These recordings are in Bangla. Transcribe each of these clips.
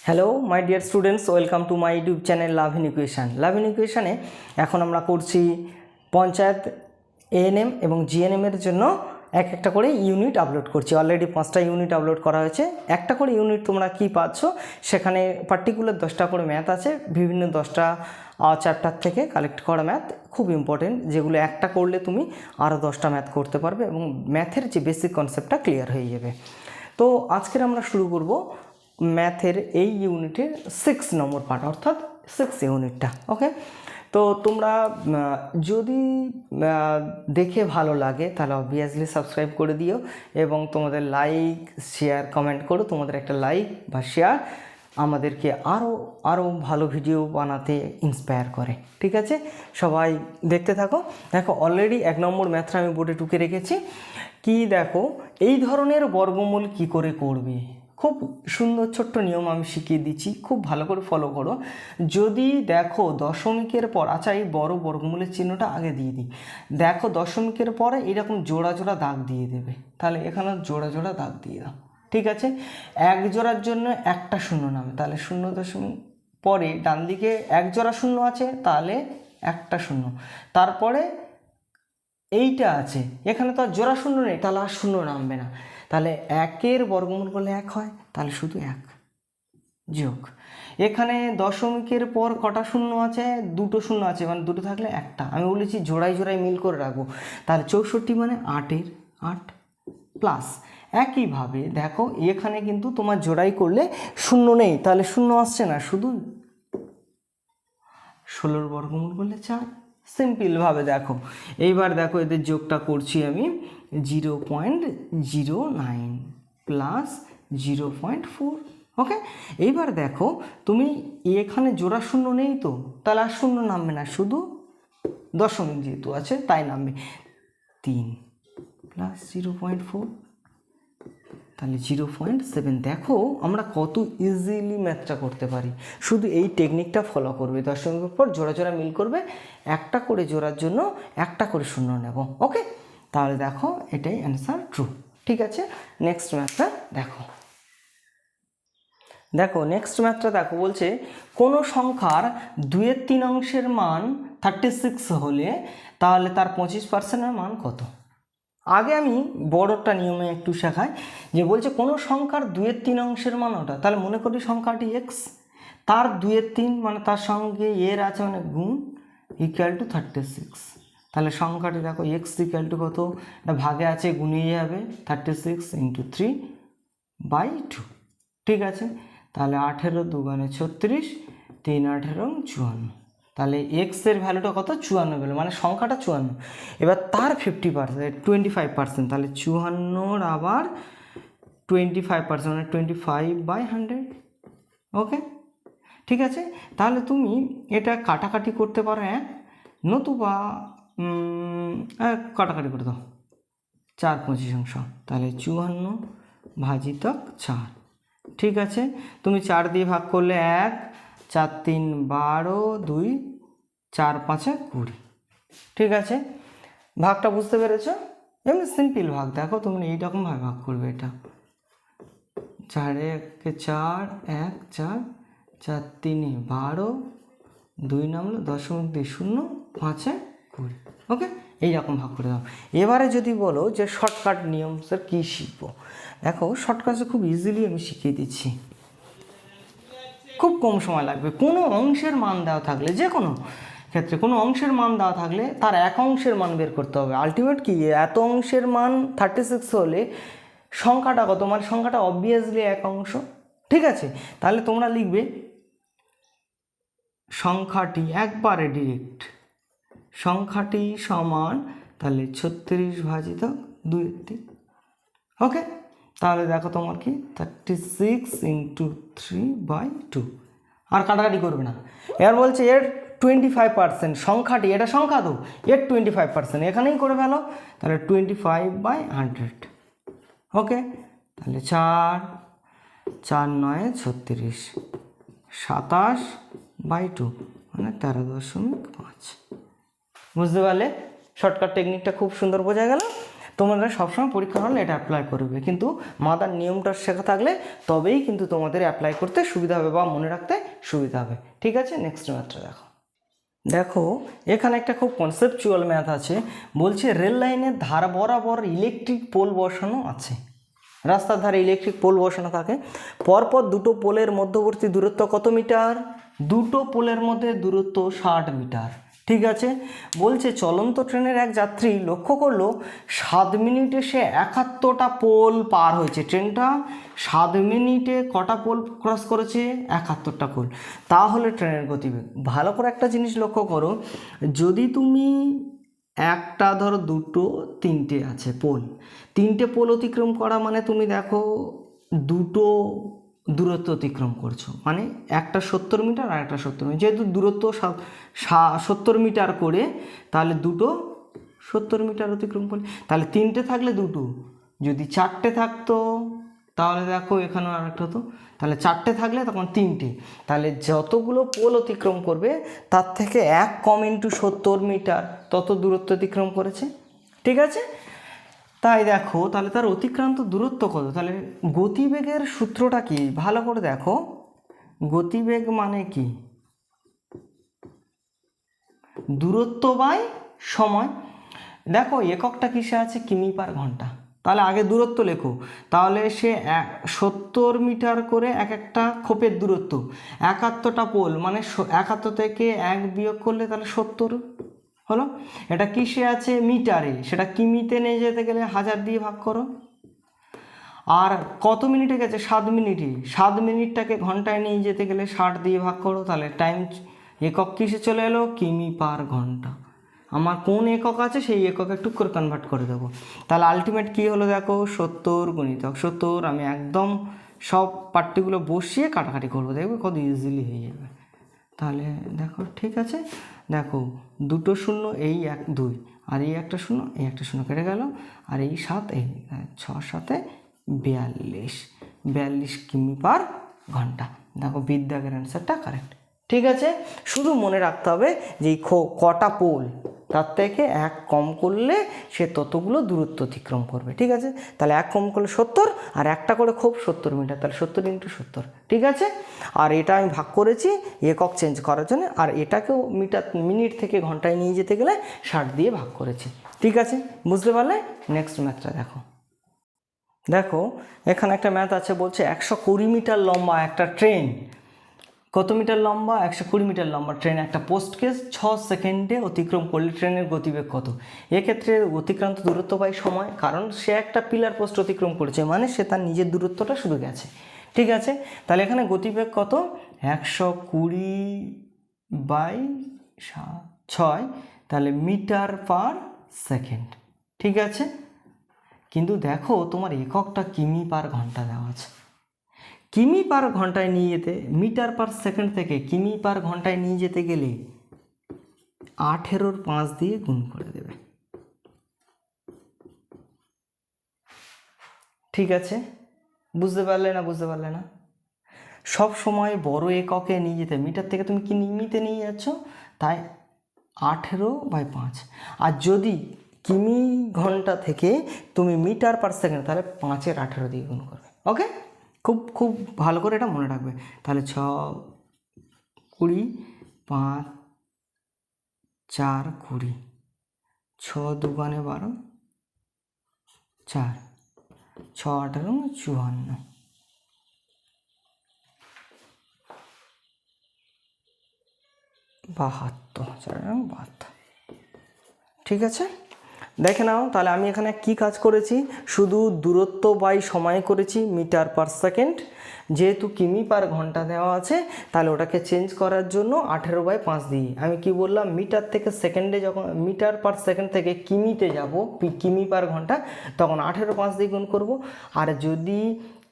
Hello my dear students, welcome to my YouTube channel love in equation. Love in ইকুয়েশানে এখন আমরা করছি পঞ্চায়েত এএনএম এবং জিএনএমের জন্য একটা করে ইউনিট আপলোড করছি। অলরেডি 5টা ইউনিট আপলোড করা হয়েছে। একটা করে ইউনিট তোমরা কি পাচ্ছ, সেখানে পার্টিকুলার 10টা করে ম্যাথ আছে, বিভিন্ন 10টা চ্যাপ্টার থেকে কালেক্ট করা ম্যাথ, খুব ইম্পর্টেন্ট, যেগুলো একটা করলে তুমি আরও 10টা ম্যাথ করতে পারবে এবং ম্যাথের যে বেসিক কনসেপ্টটা ক্লিয়ার হয়ে যাবে। তো আজকের আমরা শুরু করব ম্যাথের এই ইউনিটের 6 নম্বর পার্ট, অর্থাৎ 6 ইউনিটটা। ওকে, তো তোমরা যদি দেখে ভালো লাগে তাহলে অবভিয়াসলি সাবস্ক্রাইব করে দিও এবং তোমাদের লাইক শেয়ার কমেন্ট করো। তোমাদের একটা লাইক বা শেয়ার আমাদেরকে আরও ভালো ভিডিও বানাতে ইন্সপায়ার করে। ঠিক আছে, সবাই দেখতে থাকো। দেখো, অলরেডি 1 নম্বর ম্যাথটা আমি বোর্ডে টুকে রেখেছি। কি দেখো, এই ধরনের বর্গমূল কি করে করবে, খুব সুন্দর ছোট্ট নিয়ম আমি শিখিয়ে দিচ্ছি, খুব ভালো করে ফলো করো। যদি দেখো দশমিকের পর, আচ্ছা এই বড় বর্গমূলের চিহ্নটা আগে দিয়ে দিই। দেখো দশমিকের পরে এরকম জোড়া জোড়া দাগ দিয়ে দেবে, তাহলে এখানে জোড়া জোড়া দাগ দিয়ে দাও। ঠিক আছে, এক জোড়ার জন্য একটা শূন্য নামে, তাহলে 0 পরে ডান দিকে এক জোড়া শূন্য আছে, তাহলে একটা শূন্য। তারপরে এইটা আছে, এখানে তো আর জোড়া শূন্য নেই, তাহলে আর শূন্য নামবে না। তাহলে 1-এর বর্গমূল করলে 1 হয়, তাহলে শুধু 1 যোগ। এখানে দশমিকের পর কটা শূন্য আছে, 2টো শূন্য আছে, মানে 2টো থাকলে একটা। আমি বলেছি জোড়ায় জোড়ায় মিল করে রাখবো, তাহলে 64 মানে 8-এর 8 প্লাস। একইভাবে দেখো এখানে কিন্তু তোমার জোড়াই করলে শূন্য নেই, তাহলে শূন্য আসছে না, শুধু 16-র বর্গমূল করলে 4। সিম্পলভাবে দেখো, এইবার দেখো এদের যোগটা করছি আমি, 0.09 প্লাস 0.4। ওকে, এইবার দেখো তুমি এখানে জোড়া শূন্য নেই তো, তাহলে আর শূন্য নামবে না, শুধু দশমিক যেহেতু আছে তাই নামবে। 3 প্লাস 0.4, তাহলে 0.7। দেখো আমরা কত ইজিলি ম্যাথটা করতে পারি, শুধু এই টেকনিকটা ফলো করবে। দশমিকের পর জোড়া জোড়া মিল করবে, একটা করে জোড়ার জন্য একটা করে শূন্য নেব। ওকে, তাহলে দেখো এটাই অ্যান্সার ট্রু। ঠিক আছে, নেক্সট ম্যাথটা দেখো। দেখো নেক্সট ম্যাথটা দেখো, বলছে কোনো সংখ্যার 2/3 অংশের মান 36 হলে তাহলে তার 25%-এর মান কত। আগে আমি বড়টা নিয়মে একটু শেখাই, যে বলছে কোনো সংখ্যার 2/3 অংশের মান ওটা, তাহলে মনে করি সংখ্যাটি এক্স, তার 2/3 মানে তার সঙ্গে এর আছে মানে গুণ, ইকুয়াল টু 36। তাহলে সংখ্যাটি দেখো এক্স ইকুয়াল টু কত, এটা ভাগে আছে গুণে যাবে, 36 × 3/2। ঠিক আছে, তাহলে 18 2 36, 3 18 54। তাহলে এক্সের ভ্যালুটা কত, 54 ভ্যালু, মানে সংখ্যাটা 54। এবার তার 50%, 25%, তাহলে 54 আবার 25%, মানে 25/100। ওকে, ঠিক আছে, তাহলে তুমি এটা কাটাকাটি করতে পারো, নতুবা কাটাকাটি করে দাও, 4/25। তাহলে 54/4। ঠিক আছে, তুমি 4 দিয়ে ভাগ করলে 1, 4 3 12, 2 4 5 20। ঠিক আছে, ভাগটা বুঝতে পেরেছো? এমনি সিম্পল ভাগ, দেখো তুমি এইরকমভাবে ভাগ করবে, এটা 4 1 4, 1 4, 4 3 12, 2 নামলো 0.0, 5 20। ওকে, এইরকম ভাগ করে দাও। এবারে যদি বলো যে শর্টকাট নিয়ম স্যার কী শিখবো, দেখো শর্টকাটে খুব ইজিলি আমি শিখিয়ে দিচ্ছি, খুব কম সময় লাগবে। কোনো অংশের মান দেওয়া থাকলে, যে কোনো ক্ষেত্রে কোনো অংশের মান দেওয়া থাকলে তার এক অংশের মান বের করতে হবে। আলটিমেট কি, এত অংশের মান 36 হলে সংখ্যাটা কত, মানে সংখ্যাটা অবভিয়াসলি এক অংশ। ঠিক আছে, তাহলে তোমরা লিখবে সংখ্যাটি, একবারে ডিরেক্ট, সংখ্যাটি সমান, তাহলে 36/2/3। ওকে, তাহলে দেখো তোমার কি 36 × 3/2। আর কাটাকাটি করবে না। এবার বলছে এর 25%, সংখ্যাটি, এটা সংখ্যা তো, এর 25% এখানেই করে ফেলো, তাহলে 25/100। ওকে, তাহলে 4 4 9 36, 27/2 মানে 13.5। বুঝতে পারলে? শর্টকাট টেকনিকটা খুব সুন্দর বোঝা গেল। তোমরা সবসময় পরীক্ষা হলে এটা অ্যাপ্লাই করবে, কিন্তু মাদার নিয়মটা শেখা থাকলে তবেই কিন্তু তোমাদের অ্যাপ্লাই করতে সুবিধা হবে বা মনে রাখতে সুবিধা হবে। ঠিক আছে, নেক্সট ম্যাথটা দেখো। দেখো এখানে একটা খুব কনসেপচুয়াল ম্যাথ আছে। বলছে রেল লাইনের ধার বরাবর ইলেকট্রিক পোল বসানো আছে। রাস্তার ধারে ইলেকট্রিক পোল বসানো থাকে। পরপর দুটো পোলের মধ্যবর্তী দূরত্ব কত মিটার? দুটো পোলের মধ্যে দূরত্ব 60 মিটার। ঠিক আছে, বলছে চলন্ত ট্রেনের এক যাত্রী লক্ষ্য করলো 7 মিনিটে সে 71টা পোল পার হয়েছে। ট্রেনটা 7 মিনিটে কটা পোল ক্রস করেছে? 71টা পোল। তাহলে ট্রেনের গতিবেগ। ভালো করে একটা জিনিস লক্ষ্য করো, যদি তুমি একটা ধরো দুটো তিনটে আছে পোল, তিনটে পোল অতিক্রম করা মানে তুমি দেখো দুটো দূরত্ব অতিক্রম করছো, মানে একটা 70 মিটার আর একটা 70 মিটার। যেহেতু দূরত্ব 70 মিটার করে, তাহলে দুটো 70 মিটার অতিক্রম করলে, তাহলে তিনটে থাকলে দুটো, যদি চারটে থাকতো তাহলে দেখো এখানেও আর একটা হতো, তাহলে চারটে থাকলে তখন তিনটে, তাহলে যতগুলো পোল অতিক্রম করবে তার থেকে 1 কম ইন্টু 70 মিটার তত দূরত্ব অতিক্রম করেছে। ঠিক আছে, তাই দেখো তাহলে তার অতিক্রান্ত দূরত্ব কত? তাহলে গতিবেগের সূত্রটা কি ভালো করে দেখো। গতিবেগ মানে কি? দূরত্ব বাই সময়। দেখো এককটা কিসে আছে? কিমি পার ঘন্টা। তাহলে আগে দূরত্ব লেখো, তাহলে সে 70 মিটার করে এক একটা খোপের দূরত্ব, 71টা পোল মানে 71 থেকে 1 বিয়োগ করলে তাহলে 70 হলো। এটা কিসে আছে? মিটারে। সেটা কিমিতে নিয়ে যেতে গেলে 1000 দিয়ে ভাগ করো। আর কত মিনিটে গেছে? 7 মিনিটে। 7 মিনিটটাকে ঘন্টায় নিয়ে যেতে গেলে 60 দিয়ে ভাগ করো, তাহলে টাইম একক কিসে চলে এলো? কিমি পার ঘন্টা। আমার কোন একক আছে সেই এককে টুক করে কনভার্ট করে দেবো। তাহলে আলটিমেট কী হলো দেখো, 70 গুণিতক 70। আমি একদম সব পার্টিগুলো বসিয়ে কাটাকাটি করবো, দেখবে কত ইজিলি হয়ে যাবে। তাহলে দেখো ঠিক আছে, দেখো দুটো শূন্য, এই 1 2, আর এই একটা শূন্য, এই একটা শূন্য কেটে গেল, আর এই 7, এই 6 7 42 কিমি পার ঘন্টা। দেখো বিদ্যাগের অ্যান্সারটা কারেক্ট। ঠিক আছে, শুধু মনে রাখতে হবে যে এই কটা পোল তার থেকে 1 কম করলে সে ততগুলো দূরত্ব অতিক্রম করবে। ঠিক আছে, তাহলে 1 কম করলে 70, আর একটা করে খুব 70 মিটার, তাহলে 70 × 70। ঠিক আছে, আর এটা আমি ভাগ করেছি একক চেঞ্জ করার জন্য, আর এটাকেও মিনিট থেকে ঘন্টায় নিয়ে যেতে গেলে 60 দিয়ে ভাগ করেছি। ঠিক আছে, বুঝতে পারলে? নেক্সট ম্যাথটা দেখো। দেখো এখানে একটা ম্যাথ আছে, বলছে 120 মিটার লম্বা একটা ট্রেন। কত মিটার লম্বা? 120 মিটার লম্বা ট্রেন একটা পোস্টকে 6 সেকেন্ডে অতিক্রম করলে ট্রেনের গতিবেগ কত? এক্ষেত্রে অতিক্রান্ত দূরত্ব বাই সময়, কারণ সে একটা পিলার পোস্ট অতিক্রম করেছে, মানে সে তার নিজের দূরত্বটা শুধু গেছে। ঠিক আছে, তাহলে এখানে গতিবেগ কত? 120/6, তাহলে মিটার পার সেকেন্ড। ঠিক আছে, কিন্তু দেখো তোমার এককটা কিমি পার ঘন্টা দেওয়া আছে। কিমি পার ঘন্টায় নিয়ে যেতে, মিটার পার সেকেন্ড থেকে কিমি পার ঘন্টায় নিয়ে যেতে গেলে 18 5 দিয়ে গুণ করে দেবে। ঠিক আছে, বুঝতে পারলে না? বুঝতে পারলে না? সব সময় বড় এককে নিয়ে যেতে, মিটার থেকে তুমি কিমিতে নিয়ে যাচ্ছ, তাই 18/5। আর যদি কিমি ঘন্টা থেকে তুমি মিটার পার সেকেন্ড, তাহলে 5 × 18 দিয়ে গুণ করবে। ওকে, খুব খুব ভালো করে এটা মনে রাখবে। তাহলে 6 20 5 4 20, 6 2 12, 4 6 18 54, 72। ঠিক আছে, দেখে নাও। তাহলে আমি এখানে কি কাজ করেছি? শুধু দূরত্ব বাই সময় করেছি, মিটার পার সেকেন্ড। যেহেতু কিমি পার ঘন্টা দেওয়া আছে, তাহলে ওটাকে চেঞ্জ করার জন্য 18/5 দিই। আমি কি বললাম? মিটার থেকে সেকেন্ডে, যখন মিটার পার সেকেন্ড থেকে কিমিতে যাব, কিমি পার ঘন্টা, তখন 18/5 দিয়ে গুণ করব। আর যদি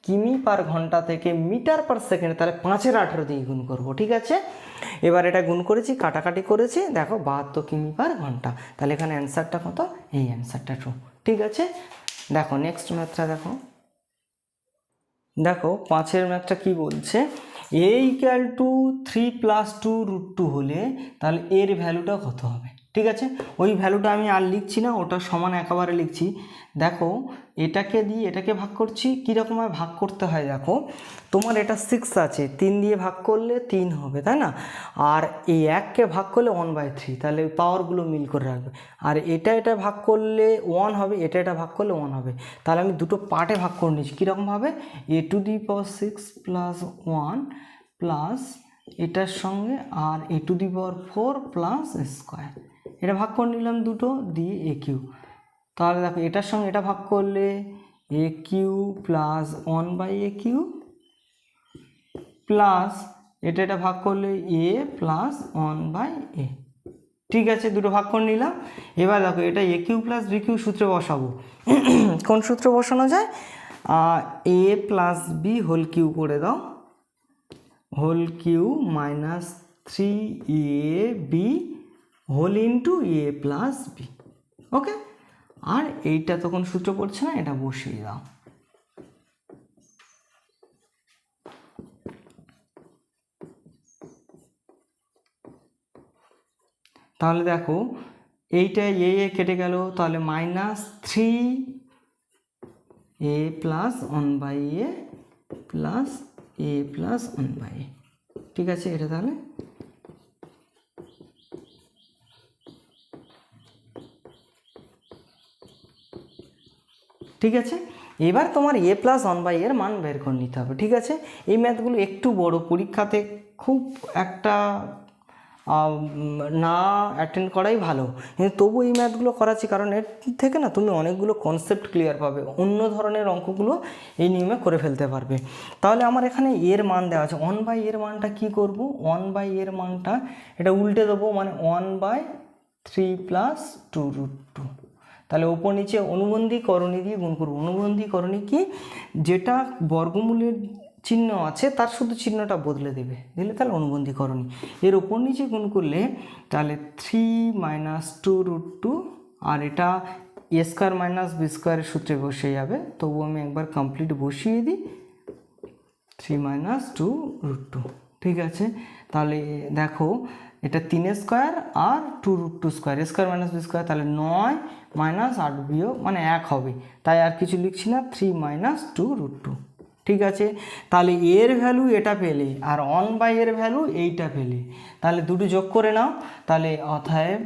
কিমি পার ঘন্টা থেকে মিটার পার সেকেন্ড, তাহলে 5 × 18 দিয়ে গুণ করব। ঠিক আছে, এবার এটা গুণ করেছি, কাটাকাটি করেছি, দেখো 72 কিমি পার ঘন্টা। তাহলে এখানে অ্যান্সারটা কত? এই অ্যান্সারটা ট্রু। ঠিক আছে, দেখো নেক্সট ম্যাথটা দেখো। দেখো 5 ম্যাথটা কি বলছে? a = 3 + 2√2 হলে তাহলে এর ভ্যালুটা কত হবে? ঠিক আছে, ওই ভ্যালুটা আমি আর লিখছি না, ওটা সমান একেবারে লিখছি। দেখো এটাকে দিয়ে এটাকে ভাগ করছি, কীরকমভাবে ভাগ করতে হয় দেখো, তোমার এটা 6 আছে, 3 দিয়ে ভাগ করলে 3 হবে, তাই না? আর এই 1কে ভাগ করলে 1/3, তাহলে পাওয়ারগুলো মিল করে রাখবে। আর এটা ভাগ করলে 1 হবে, এটা ভাগ করলে 1 হবে। তাহলে আমি দুটো পার্টে ভাগ করে নিচ্ছি। কীরকমভাবে, a⁶ প্লাস 1 প্লাস এটার সঙ্গে আর a⁴ প্লাস স্কোয়ার, এটা ভাগ করে নিলাম দুটো দিয়ে a3। তাহলে দেখো এটার সঙ্গে এটা ভাগ করলে a³ প্লাস 1/a³ প্লাস এটা ভাগ করলে a প্লাস 1/a। ঠিক আছে, দুটো ভাগ করে নিলাম। এবার দেখো এটা a³ প্লাস b³ সূত্রে বসাবো। কোন সূত্রে বসানো যায়, a plus b whole cube করে দাও, whole cube minus 3ab whole into a plus b। Okay, আর এইটা তখন সূত্র পড়ছে না, এটা বসিয়ে দাও। তাহলে দেখো এইটা এ কেটে গেল, তাহলে -3a plus 1/a plus a plus 1/a। ঠিক আছে, এটা তাহলে ঠিক আছে। এবার তোমার a প্লাস 1/a এর মান বের করে নিতে হবে। ঠিক আছে, এই ম্যাথগুলো একটু বড়, পরীক্ষাতে খুব একটা না অ্যাটেন্ড করাই ভালো, কিন্তু তবু এই ম্যাথগুলো করাচ্ছি কারণ এর থেকে না তুমি অনেকগুলো কনসেপ্ট ক্লিয়ার পাবে, অন্য ধরনের অঙ্কগুলো এই নিয়মে করে ফেলতে পারবে। তাহলে আমার এখানে এর মান দেওয়া আছে, 1/a এর মানটা কি করব, 1/a এর মানটা এটা উল্টে দেবো, মানে 1/3 প্লাস 2√2। তাহলে ওপর নিচে অনুবন্ধী করণী দিয়ে গুণ করব। অনুবন্ধী করণী কি, যেটা বর্গমূলের চিহ্ন আছে তার শুধু চিহ্নটা বদলে দেবে, দিলে তাহলে অনুবন্ধী করণী। এর ওপর নিচে গুণ করলে তাহলে 3 - 2√2, আর এটা a² - b² সূত্রে বসে যাবে। তবু আমি একবার কমপ্লিট বসিয়ে দিই, 3 - 2√2। ঠিক আছে, তাহলে দেখো এটা 3² আর 2√2², a² - b², তাহলে 9 - 8 বিয়োগ মানে 1 হবে, তাই আর কিছু লিখছি না, 3 - 2√2। ঠিক আছে, তাহলে এর ভ্যালু এটা পেলে আর 1/a এর ভ্যালু এইটা পেলে, তাহলে দুটো যোগ করে নাও। তাহলে অতএব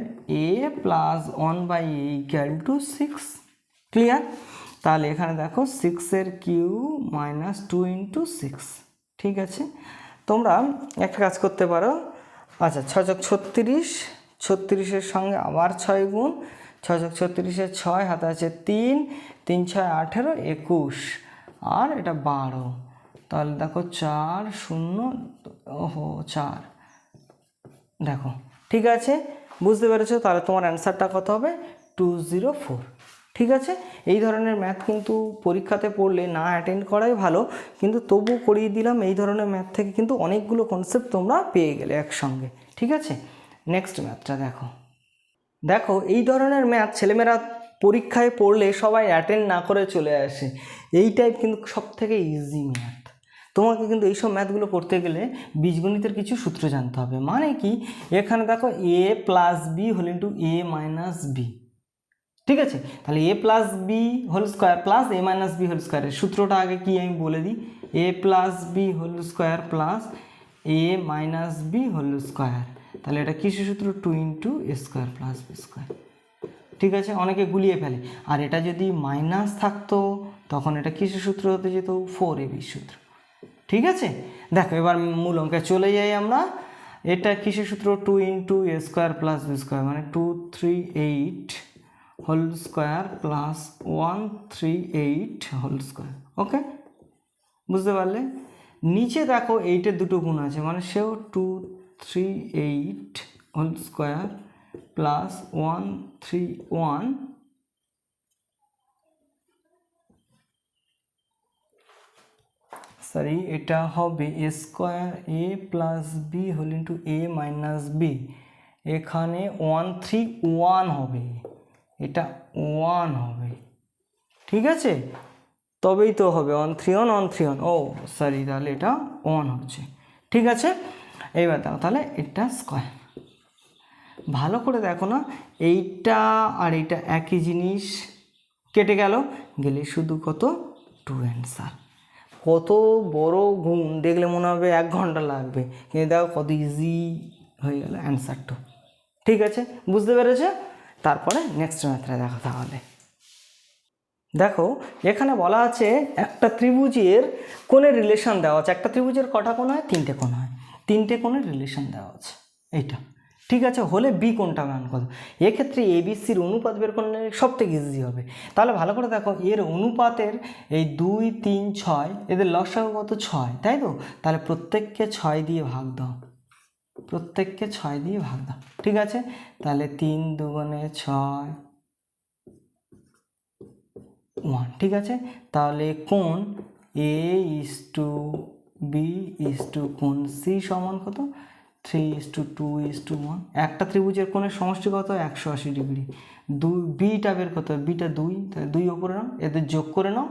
a প্লাস 1/a = 6। ক্লিয়ার? তাহলে এখানে দেখো 6 কিউ মাইনাস 2 × 6। ঠিক আছে, তোমরা একটা কাজ করতে পারো। আচ্ছা, 6 + 36, 36-এর সঙ্গে আবার 6 গুণ, 6 + 36-এর 6, হাতে আছে 3, 3 × 6 = 18, 21, আর এটা 12। তাহলে দেখো 4 0 4। দেখো ঠিক আছে, বুঝতে পেরেছো? তাহলে তোমার অ্যান্সারটা কত হবে, 204। ঠিক আছে, এই ধরনের ম্যাথ কিন্তু পরীক্ষাতে পড়লে না অ্যাটেন্ড করাই ভালো, কিন্তু তবু করিয়ে দিলাম। এই ধরনের ম্যাথ থেকে কিন্তু অনেকগুলো কনসেপ্ট তোমরা পেয়ে গেলে একসঙ্গে। ঠিক আছে, নেক্সট ম্যাথটা দেখো। দেখো এই ধরনের ম্যাথ ছেলেমেয়েরা পরীক্ষায় পড়লে সবাই অ্যাটেন্ড না করে চলে আসে। এই টাইপ কিন্তু সব থেকে ইজি ম্যাথ। তোমাকে কিন্তু এইসব ম্যাথগুলো করতে গেলে বীজগণিতের কিছু সূত্র জানতে হবে। মানে কি, এখানে দেখো a plus b whole into a minus b. ঠিক আছে, তাহলে a plus b whole square plus a minus b whole স্কোয়ারের সূত্রটা আগে কি আমি বলে দিই, a plus b whole square plus a minus b whole square. তাহলে এটা কিসের সূত্র, 2 × a² + b²। ঠিক আছে, অনেকে গুলিয়ে ফেলে। আর এটা যদি মাইনাস থাকতো তখন এটা কিসের সূত্র হতে যেত, 4ab সূত্র। ঠিক আছে, দেখো এবার মূল অঙ্কে চলে যাই আমরা। এটা কিসের সূত্র, 2 × a² + b², মানে 238 whole square plus 138 whole square. Okay, বুঝতে পারলে? নিচে দেখো এইটের দুটো গুণ আছে, মানে সেও 238 হোল স্কোয়ার প্লাস 131, সরি এটা হবে a² plus b whole into a minus b. এখানে 131 হবে, এটা 1 হবে। ঠিক আছে, তবেই তো হবে 131 131, ও সরি, তাহলে এটা 1 হচ্ছে। ঠিক আছে, এইবার দাও তাহলে এটা স্কোয়ার ভালো করে দেখো না, এইটা আর এইটা একই জিনিস, কেটে গেলে শুধু কত 2 অ্যান্সার। কত বড় গুণ, দেখলে মনে হবে 1 ঘন্টা লাগবে, কিন্তু দেখো কত ইজি হয়ে গেল অ্যান্সারটা। ঠিক আছে, বুঝতে পেরেছো? তারপরে নেক্সট ম্যাথটা দেখো। তাহলে দেখো এখানে বলা আছে একটা ত্রিভুজের কোণের রিলেশন দেওয়া আছে। একটা ত্রিভুজের কটা কোণ হয়? 3টে কোণ হয়। 3টে কোণের রিলেশন দেওয়া আছে এইটা। ঠিক আছে, হলে বি কোণটা মান কত? এক্ষেত্রে এবিসির অনুপাত বের করলে সব থেকে ইজি হবে। তাহলে ভালো করে দেখো, এর অনুপাতের এই 2, 3, 6 এদের লসাগু কত? 6, তাই তো? তাহলে প্রত্যেককে 6 দিয়ে ভাগ দাও, প্রত্যেককে 6 দিয়ে ভাগ দাও। ঠিক আছে, তাহলে 3 দুগুণে 6, 1। ঠিক আছে, তাহলে কোণ A:B:, কোণ C সমান কত? 3:2:1। একটা ত্রিভুজের কোণের সমষ্টি কত? 180 ডিগ্রি। বিটা বের করতে হবে, বিটা 2, তাহলে 2 ওপরে নাও, এদের যোগ করে নাও।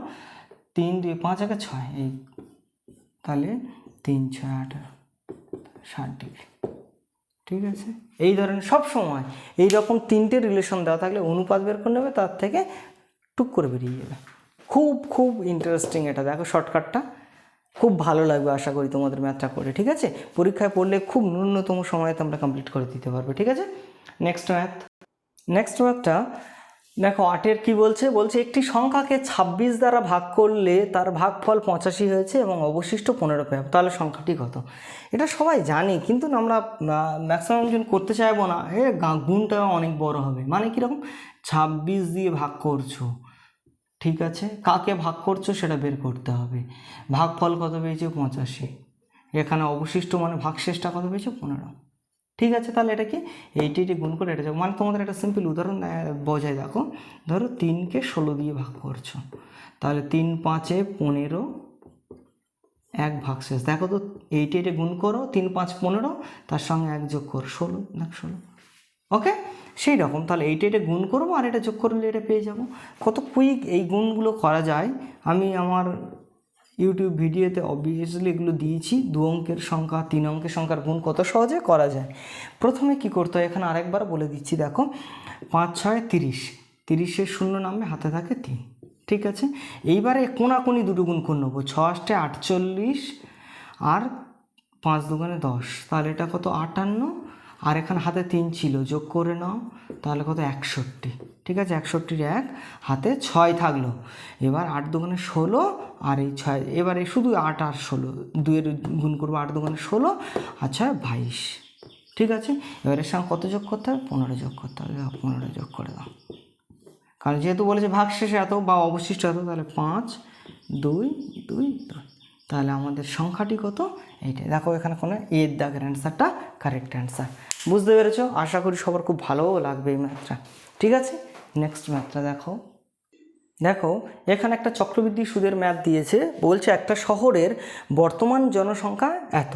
3, 2, 5 একে 6, এই তাহলে 3, 6, 18, 60 ডিগ্রি। ঠিক আছে, এই ধরনের সব সময় এইরকম 3টে রিলেশন দেওয়া থাকলে অনুপাত বের করে নেবে, তার থেকে টুক করে বেরিয়ে যাবে। খুব ইন্টারেস্টিং এটা, দেখো শর্টকাটটা খুব ভালো লাগবে আশা করি তোমাদের ম্যাথটা করে। ঠিক আছে, পরীক্ষায় পড়লে খুব ন্যূনতম সময়ে তোমরা কমপ্লিট করে দিতে পারবে। ঠিক আছে, নেক্সট ম্যাথটা দেখো 8-এর কী বলছে? একটি সংখ্যাকে 26 দ্বারা ভাগ করলে তার ভাগফল 85 হয়েছে এবং অবশিষ্ট 15 পাবে। তাহলে সংখ্যাটি কত? এটা সবাই জানি, কিন্তু আমরা ম্যাক্সিমাম জন করতে চাইবো না। গুণটা অনেক বড় হবে, মানে কীরকম? 26 দিয়ে ভাগ করছো, ঠিক আছে, কাকে ভাগ করছো সেটা বের করতে হবে। ভাগফল কত পেয়েছে? 85। এখানে অবশিষ্ট মানে ভাগশেষটা কত পেয়েছে? 15। ঠিক আছে, তাহলে এটা কি? এইটি গুণ করে এটা যাবে, মানে তোমাদের একটা সিম্পল উদাহরণ বোঝায়। দেখো, ধরো 3কে 16 দিয়ে ভাগ করছো, তাহলে 3, 5, 15, 1 ভাগশেষ। দেখো তো, এইটি গুণ করো, 3, 5, 15, তার সঙ্গে 1 যোগ করো, 16, দেখ 16। ওকে, সেই রকম তাহলে এইটা গুণ করবো আর এটা যোগ করলে এটা পেয়ে যাব। কত কুইক এই গুণগুলো করা যায়। আমি আমার ইউটিউব ভিডিওতে অবভিয়াসলি এগুলো দিয়েছি। 2 অঙ্কের সংখ্যা, 3 অঙ্কের সংখ্যার গুণ কত সহজে করা যায়। প্রথমে কি করতে হয় এখানে আরেকবার বলে দিচ্ছি। দেখো 5, 6, 30, 30-এর শূন্য নামে হাতে থাকে 3। ঠিক আছে, এইবারে কোনাকুনি দুটো গুণ করে নেবো। 6, 8, 48 আর 5 দুগুণে 10, তাহলে এটা কত? 58। আর এখানে হাতে 3 ছিল, যোগ করে নাও, তাহলে কত? 61। ঠিক আছে, 61-এর 1, হাতে 6 থাকলো। এবার 8 দুগুণে 16 আর এই 6, এবারে শুধু 8 আর 16, 2-এর গুণ করবো। 8 দুগুণে 16 আর 6, 22। ঠিক আছে, এবার এর সঙ্গে কত যোগ করতে হবে? 15 যোগ করতে হবে। 15 যোগ করে দাও, কারণ যেহেতু বলেছে ভাগশেষে এত বা অবশিষ্ট এত, তাহলে 5, 2, 2, 2। তাহলে আমাদের সংখ্যাটি কত? এইটাই। দেখো এখানে কোনো এর দাগের অ্যান্সারটা কারেক্ট অ্যান্সার। বুঝতে পেরেছো? আশা করি সবার খুব ভালোও লাগবে এই ম্যাথটা। ঠিক আছে, নেক্সট ম্যাথটা দেখো এখানে একটা চক্রবৃদ্ধি সুদের ম্যাথ দিয়েছে। বলছে একটা শহরের বর্তমান জনসংখ্যা এত,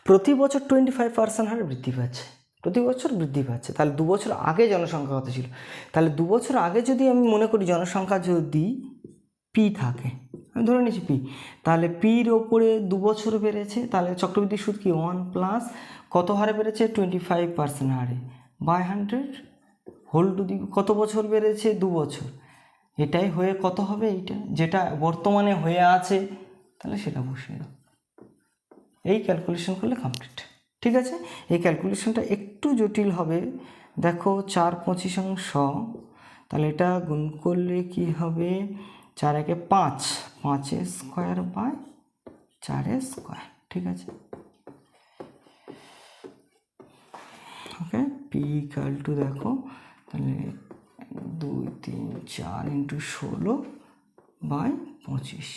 প্রতি বছর 25% হারে বৃদ্ধি পাচ্ছে, প্রতি বছর বৃদ্ধি পাচ্ছে। তাহলে 2 বছর আগে জনসংখ্যা কত ছিল? তাহলে 2 বছর আগে যদি আমি মনে করি জনসংখ্যা যদি পি থাকে, আমি ধরে নিচ্ছি পি, তাহলে পির ওপরে 2 বছর বেড়েছে। তাহলে চক্রবৃদ্ধি সুদ কি? 1 প্লাস কত হারে বেড়েছে? 25% হারে, বাই 100 হোল টু দি কত বছর বেড়েছে? 2 বছর। এটাই হয়ে কত হবে? এইটা যেটা বর্তমানে হয়ে আছে, তাহলে সেটা বসিয়ে দাও। এই ক্যালকুলেশন করলে কমপ্লিট। ঠিক আছে, এই ক্যালকুলেশনটা একটু জটিল হবে। দেখো 4, 25, তাহলে এটা গুণ করলে কি হবে? 4 একে 5, 5 স্কোয়ার বাই 4 স্কোয়ার। ঠিক আছে, ওকে, পি ইকুয়াল টু দেখো তাহলে 2, 3, 4 × 16 বাই 25।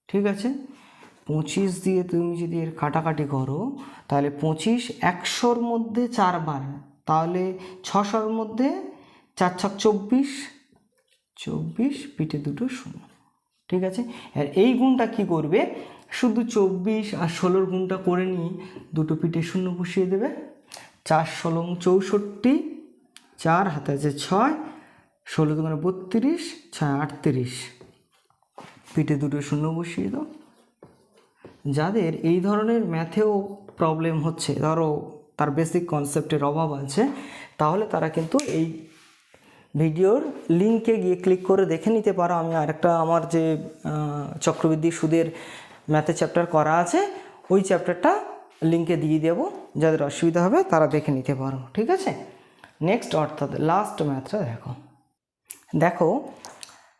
ঠিক আছে, 25 দিয়ে তুমি যদি এর কাটাকাটি করো, তাহলে 25 100-র মধ্যে 4 বার, তাহলে 600-র মধ্যে 4 × 24, 24, পিঠে 2 শূন্য। ঠিক আছে, আর এই গুণটা কি করবে? শুধু 24 আর 16-র গুণটা করে নিয়ে 2 পিঠে শূন্য বসিয়ে দেবে। 4 16 64, 4 হাতে আছে 6, 16 দুগুণে 32, 6 38, পিঠে 2 শূন্য বসিয়ে দাও। যাদের এই ধরনের ম্যাথেও প্রবলেম হচ্ছে, ধরো তার বেসিক কনসেপ্টের অভাব আছে, তাহলে তারা কিন্তু এই ভিডিওর লিঙ্কে গিয়ে ক্লিক করে দেখে নিতে পারো। আমি আরেকটা আমার যে চক্রবৃদ্ধি সুদের ম্যাথের চ্যাপ্টার করা আছে, ওই চ্যাপ্টারটা লিঙ্কে দিয়ে দেবো, যাদের অসুবিধা হবে তারা দেখে নিতে পারো, ঠিক আছে। নেক্সট অর্থাৎ লাস্ট ম্যাথটা দেখো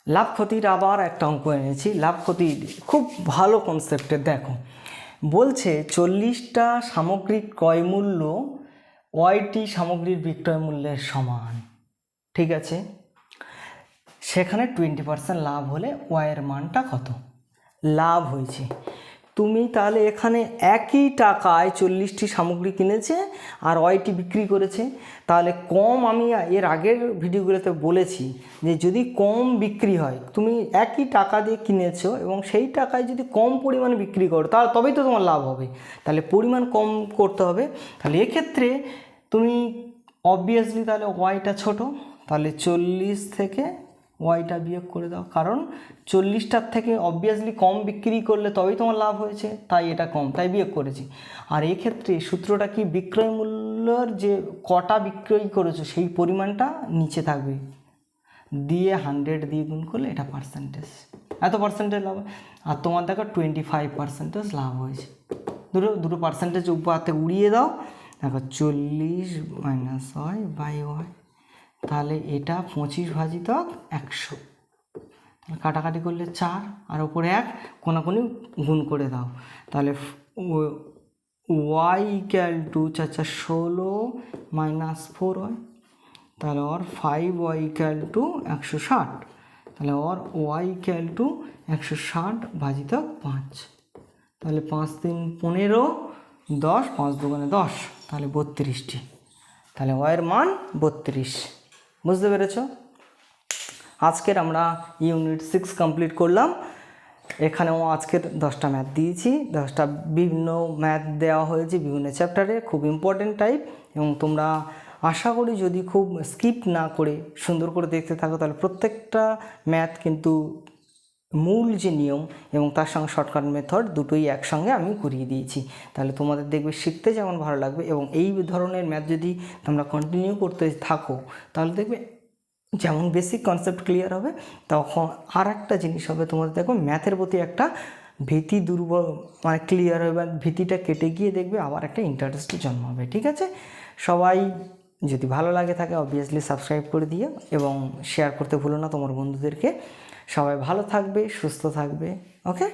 লাভ ক্ষতির আবার একটা অঙ্ক এনেছি। লাভ ক্ষতি খুব ভালো কনসেপ্টের। দেখো বলছে 40টা সামগ্রিক ক্রয় মূল্য ওয়াইটি সামগ্রীর বিক্রয় মূল্যের সমান, ঠিক আছে। সেখানে 20% লাভ হলে ওয়াইয়ের মানটা কত? লাভ হয়েছে। তুমি তাহলে এখানে একই টাকায় 40টি সামগ্রী কিনেছে আর ওয়াইটি বিক্রি করেছে, তাহলে কম, আমি এর আগের ভিডিওগুলোতে বলেছি যে যদি কম বিক্রি হয়, তুমি একই টাকা দিয়ে কিনেছো এবং সেই টাকায় যদি কম পরিমাণে বিক্রি করো তাহলে তবেই তো তোমার লাভ হবে। তাহলে পরিমাণ কম করতে হবে। তাহলে এক্ষেত্রে তুমি অবভিয়াসলি তাহলে ওয়াইটা ছোট, তাহলে 40 থেকে ওয়াইটা বিয়োগ করে দাও, কারণ 40টার থেকে অবভিয়াসলি কম বিক্রি করলে তবেই তোমার লাভ হয়েছে, তাই এটা কম, তাই বিয়োগ করেছি। আর এক্ষেত্রে সূত্রটা কি, বিক্রয় মূল্যর যে কটা বিক্রয় করেছো সেই পরিমাণটা নিচে থাকবে, দিয়ে 100 দিয়ে গুণ করলে এটা পার্সেন্টেজ, এত পার্সেন্টেজ লাভ। আর তোমার দেখো 25% লাভ হয়েছে। দুটো পার্সেন্টেজ উপর থেকে উড়িয়ে দাও, দেখো 40 মাইনাস ওয়াই বাই ওয়াই, তাহলে এটা 25 ভাজিতক 100, তাহলে কাটাকাটি করলে 4 আর ওপরে 1 কোনাকুনি গুণ করে দাও, তাহলে Y equal to 16 minus 4y, তাহলে ওর 5y ইকুয়াল টু 160, তাহলে ওর ওয়াই ইকুয়াল টু 160 ভাজিতক 5, তাহলে 5 3 15, 10 5 2 10, তাহলে 32টি, তাহলে ওয়ের মান 32। বুঝতে পেরেছ? আজকের আমরা ইউনিট 6 কমপ্লিট করলাম। এখানেও আজকের 10টা ম্যাথ দিয়েছি, 10টা বিভিন্ন ম্যাথ দেওয়া হয়েছে বিভিন্ন চ্যাপ্টারে, খুব ইম্পর্টেন্ট টাইপ। এবং তোমরা আশা করি যদি খুব স্কিপ না করে সুন্দর করে দেখতে থাকো, তাহলে প্রত্যেকটা ম্যাথ কিন্তু মূল যে নিয়ম এবং তার সঙ্গে শর্টকাট মেথড দুটোই একসঙ্গে আমি করিয়ে দিয়েছি। তাহলে তোমাদের দেখবে শিখতে যেমন ভালো লাগবে, এবং এই ধরনের ম্যাথ যদি তোমরা কন্টিনিউ করতে থাকো তাহলে দেখবে যেমন বেসিক কনসেপ্ট ক্লিয়ার হবে, তখন আর একটা জিনিস হবে, তোমাদের দেখো ম্যাথের প্রতি একটা ভীতি দুর্বল মানে ক্লিয়ার হবে, বা ভীতিটা কেটে গিয়ে দেখবে আবার একটা ইন্টারেস্ট জন্মাবে, ঠিক আছে। সবাই যদি ভালো লাগে থাকে অবভিয়াসলি সাবস্ক্রাইব করে দিও এবং শেয়ার করতে ভুলো না তোমার বন্ধুদেরকে। সবাই ভালো থাকবে, সুস্থ থাকবে, ওকে।